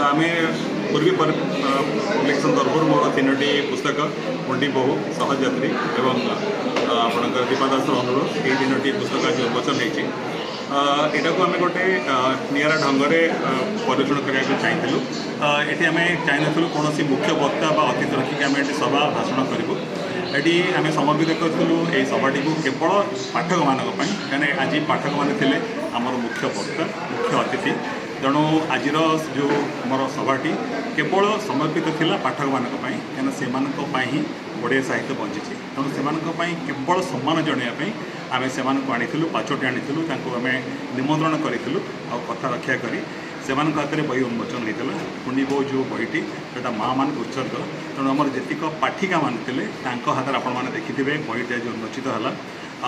आम पूर्वी पब्लिकेशन तरफ मोर 3टी पुस्तक मुंडी बहु सहयात्री एवं आपणकर दीपादास अनुरोध ये 3टी पुस्तक आज उन्मोचन होती यहाँ को आम गोटे निरा ढंग से परिवेषण करने चाहिए ये आम चाहूँ कौन मुख्य वक्ता अतिथि रखिक आम ये सभा भाषण करूँ ये आम समर्पित करूँ ये सभाटी को केवल पाठक मानक कहीं आज पाठक मैंने आमर मुख्य वक्ता मुख्य अतिथि तेणु आज जो आमर सभाटी केवल समर्पित थिला पाठक मानक कहीं से ही बढ़िया साहित्य बंची तेणु से केवल सम्मान जनवाई आम से आनी पाचोटी आनी आम निमंत्रण करूँ आ कथा रक्षा करी से हाथ में बही उन्मोचन होता कुंडी बो जो बहीटी से माँ मान उत्सर्ग तेणु आम जीक पाठिका मानी हाथ में आपने देखिथे बहीटी आज उन्मोचित है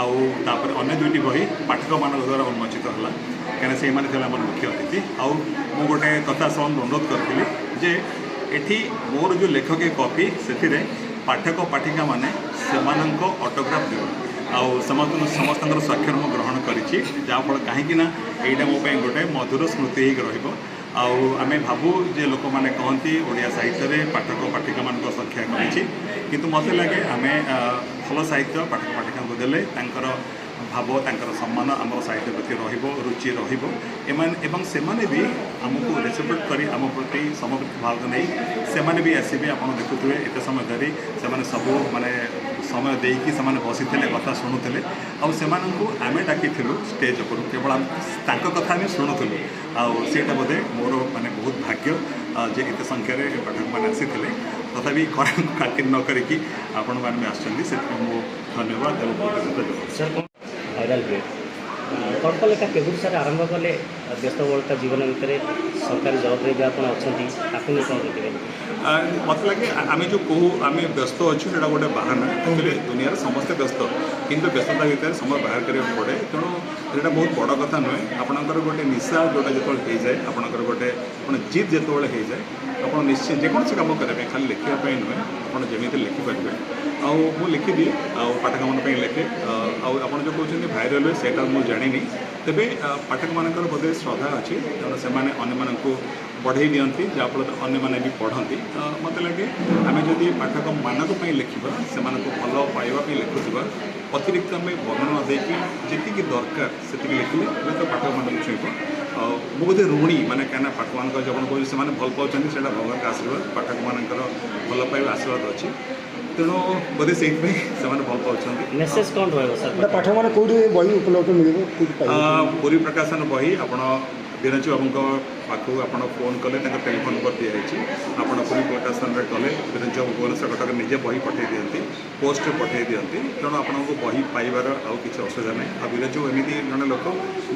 आउर अन्य 2टी बही पाठक मान द्वारा उन्मोचित है कहीं से आम मुख्य अतिथि आउ मु गोटे कथा से अनुरोध करी जे एठी मोर जो लेखक कॉपी से पाठक पाठिका माने ऑटोग्राफ दे समस्त स्वाक्षर मु ग्रहण करी जहाँफल कहीं यहाँ मोपाई गोटे मधुर स्मृति आमे भावु जे लोक मैंने कहती ओडिया साहित्य पाठक पाठिका मान संख्या कमी किंतु मत लगे आम भल साहित्य पाठक पाठिका को देले भाव तांकर सम्मान आम साहित्य प्रति रुचि एवं से भी आमको रेस्पेक्ट करी आम प्रति समर्पित भाव नहीं से भी आसबे आप देखुए एत समय धरी से सब माने समय देकी से बसी कथा शुणुले आम डाकी स्टेज उपर केवल कथा आम शुणुलु आईटा बोधे मोर माने बहुत भाग्य जे एत संख्यार पाठक मैंने आसी तथापि खातिर न करी आपण मैंने धन्यवाद भाइराल हुए कल्प लेखा केबुल सारे आरंभ कले व्यस्तबहुलता जीवन भितर सरकारी जॉब रे भी आप आपको कौन देखिए मत लगे आम जो कहूँ आम व्यस्त अच्छे से गोटे बाहाना एक्चुअली दुनिया समस्ते व्यस्त किंतु व्यस्तता भितर समय बाहर करा पड़े तेणु यहाँ बहुत बड़ कथा नुहे आपणकर गोटे निशा जोटा जो हो जाए आपणकर गोटे जिद जो हो जाए आप निश्चित जेकोसी कम करेंगे खाली लिखापी नुहे आप जमी लिखिपारे आउ लिखिदी पाठक मान लिखे आप जो कहते भाइराल हुए से जानी तेरे पाठक मानकर बोधे श्रद्धा अच्छी तेणु से अन्य बढ़ई दिखती जहाँफल अन्य मैंने भी पढ़ती मत लगे आम जदि पाठक मानक लिखा से भल पाइबापी लिखुवा अतिरिक्त आम वर्णन देकी जी दरकार से लिखिले तो पाठक मान छुईब बोधे ऋणी मैंने कहीं पाठक मान जब कहते से भल पाँच से भगवान का आशीर्वाद पाठक मानकर भल पाइबा आशीर्वाद अच्छी तेणु बोधे से भल पाँच मेसेज कौन रहा पाठक मैंने कौटी बही उपलब्ध मिले पूरी प्रकाशन बही आप बीरंजू बाबू पाखु आप फोन कले टेलीफोन नंबर दिखाई आप पूरी प्रकाशन में कले बीरंजू बाबू भुवनेश्वर कटक निजे बही पठे दिखती पोस्ट पठे दिखती तेणु आपको बही पाइबार आउ किसी असुविधा नहीं आ बीरंजू एमती जड़े लोक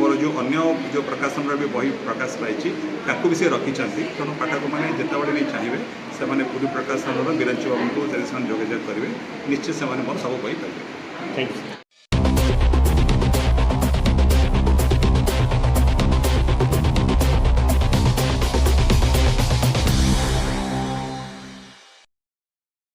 मोर जो अन्य जो प्रकाशन भी बही प्रकाश पाई ताकू भी सी रखिंट तेणु पाठक मैंने जिते नहीं चाहिए से पूरी प्रकाशन बीरंजू बाबू को जोगाजोग करेंगे निश्चित से मोर सब बही पाइबे। Thank you.